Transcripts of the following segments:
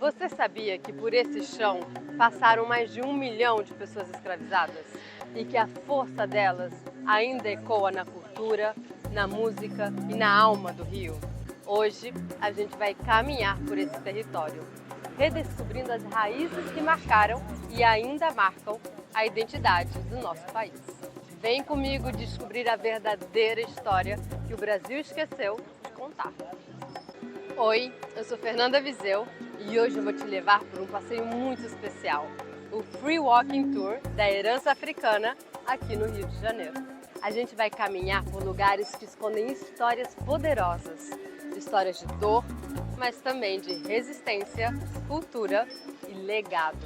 Você sabia que por esse chão passaram mais de 1 milhão de pessoas escravizadas? E que a força delas ainda ecoa na cultura, na música e na alma do Rio? Hoje a gente vai caminhar por esse território, redescobrindo as raízes que marcaram e ainda marcam a identidade do nosso país. Vem comigo descobrir a verdadeira história que o Brasil esqueceu de contar. Oi, eu sou Fernanda Viseu e hoje eu vou te levar por um passeio muito especial, o Free Walking Tour da herança africana aqui no Rio de Janeiro. A gente vai caminhar por lugares que escondem histórias poderosas, histórias de dor, mas também de resistência, cultura e legado.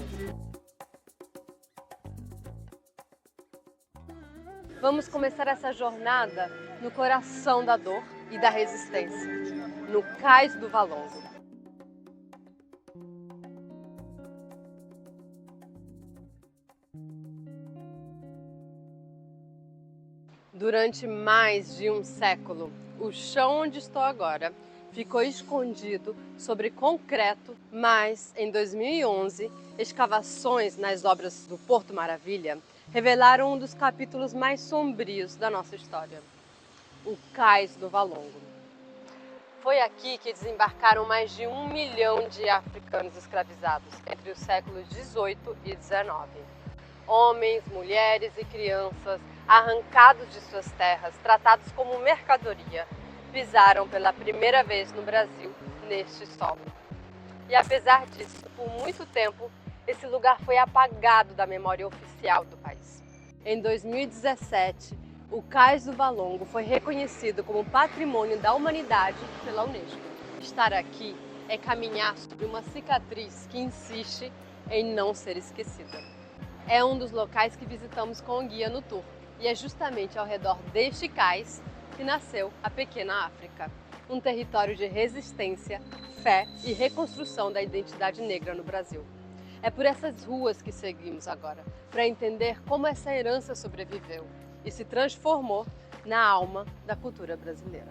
Vamos começar essa jornada no coração da dor e da resistência, no Cais do Valongo. Durante mais de um século, o chão onde estou agora ficou escondido sobre concreto, mas em 2011, escavações nas obras do Porto Maravilha revelaram um dos capítulos mais sombrios da nossa história, o Cais do Valongo. Foi aqui que desembarcaram mais de 1 milhão de africanos escravizados entre os séculos 18 e 19. Homens, mulheres e crianças, arrancados de suas terras, tratados como mercadoria, pisaram pela primeira vez no Brasil neste solo. E apesar disso, por muito tempo, esse lugar foi apagado da memória oficial do país. Em 2017, o Cais do Valongo foi reconhecido como Patrimônio da Humanidade pela Unesco. Estar aqui é caminhar sobre uma cicatriz que insiste em não ser esquecida. É um dos locais que visitamos com o guia no tour, e é justamente ao redor deste cais que nasceu a Pequena África, um território de resistência, fé e reconstrução da identidade negra no Brasil. É por essas ruas que seguimos agora, para entender como essa herança sobreviveu e se transformou na alma da cultura brasileira.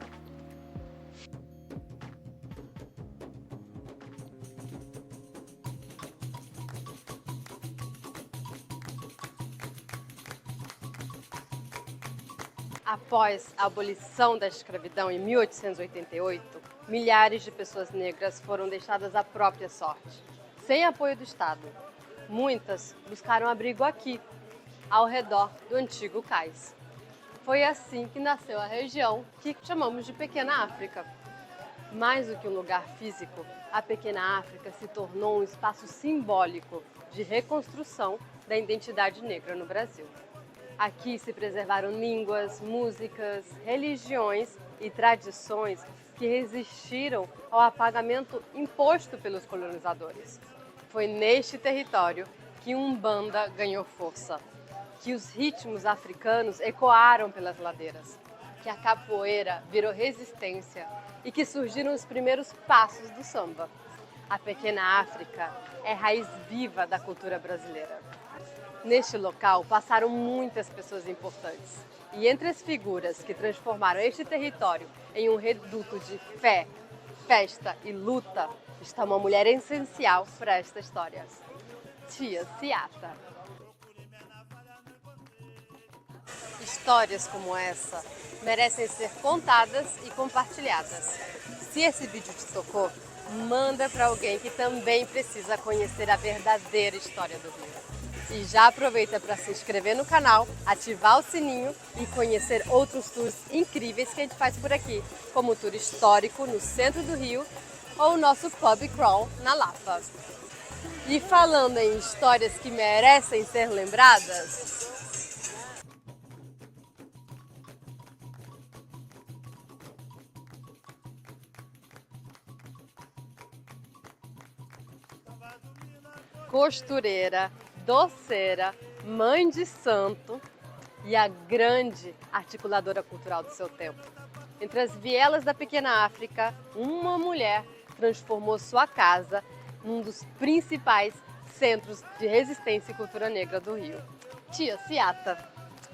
Após a abolição da escravidão em 1888, milhares de pessoas negras foram deixadas à própria sorte, sem apoio do Estado. Muitas buscaram abrigo aqui, ao redor do antigo cais. Foi assim que nasceu a região que chamamos de Pequena África. Mais do que um lugar físico, a Pequena África se tornou um espaço simbólico de reconstrução da identidade negra no Brasil. Aqui se preservaram línguas, músicas, religiões e tradições que resistiram ao apagamento imposto pelos colonizadores. Foi neste território que Umbanda ganhou força, que os ritmos africanos ecoaram pelas ladeiras, que a capoeira virou resistência e que surgiram os primeiros passos do samba. A Pequena África é raiz viva da cultura brasileira. Neste local passaram muitas pessoas importantes, e entre as figuras que transformaram este território em um reduto de fé, festa e luta, está uma mulher essencial para esta história, Tia Ciata. Histórias como essa merecem ser contadas e compartilhadas. Se esse vídeo te tocou, manda para alguém que também precisa conhecer a verdadeira história do Rio. E já aproveita para se inscrever no canal, ativar o sininho e conhecer outros tours incríveis que a gente faz por aqui, como o tour histórico no centro do Rio ou o nosso pub crawl na Lapa. E falando em histórias que merecem ser lembradas, costureira, doceira, mãe de santo e a grande articuladora cultural do seu tempo. Entre as vielas da Pequena África, uma mulher transformou sua casa num dos principais centros de resistência e cultura negra do Rio, Tia Ciata.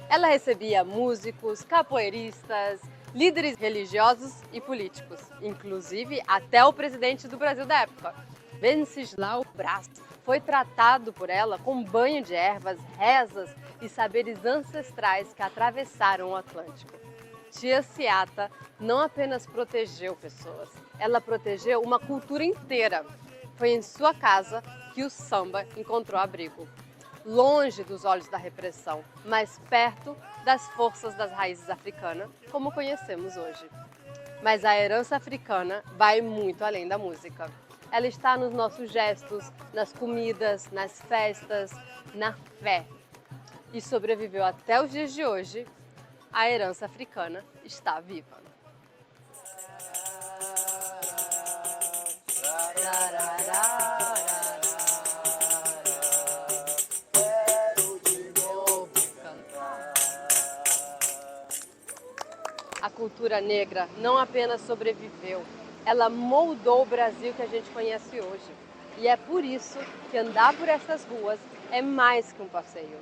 Ela recebia músicos, capoeiristas, líderes religiosos e políticos, inclusive até o presidente do Brasil da época, Venceslau Braz foi tratado por ela com banho de ervas, rezas e saberes ancestrais que atravessaram o Atlântico. Tia Seata não apenas protegeu pessoas, ela protegeu uma cultura inteira. Foi em sua casa que o samba encontrou abrigo. Longe dos olhos da repressão, mas perto das forças das raízes africanas, como conhecemos hoje. Mas a herança africana vai muito além da música. Ela está nos nossos gestos, nas comidas, nas festas, na fé. E sobreviveu até os dias de hoje. A herança africana está viva. A cultura negra não apenas sobreviveu, ela moldou o Brasil que a gente conhece hoje. E é por isso que andar por essas ruas é mais que um passeio.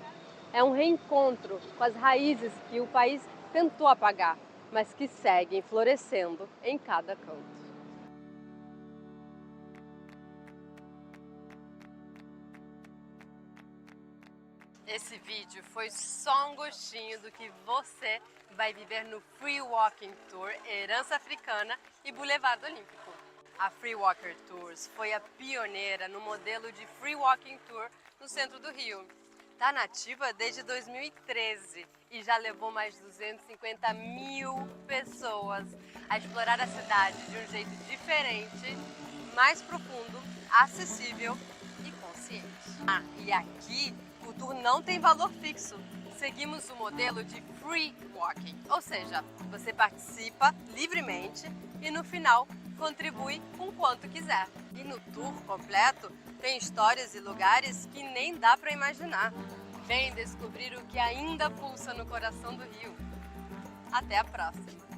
É um reencontro com as raízes que o país tentou apagar, mas que seguem florescendo em cada canto. Esse vídeo foi só um gostinho do que você vai viver no Free Walking Tour Herança Africana e Boulevard Olímpico. A Free Walker Tours foi a pioneira no modelo de Free Walking Tour no centro do Rio. Está nativa desde 2013 e já levou mais de 250 mil pessoas a explorar a cidade de um jeito diferente, mais profundo, acessível e consciente. E aqui o tour não tem valor fixo. Seguimos o modelo de Free Walking, ou seja, você participa livremente e no final contribui com quanto quiser. E no tour completo tem histórias e lugares que nem dá para imaginar. Vem descobrir o que ainda pulsa no coração do Rio. Até a próxima!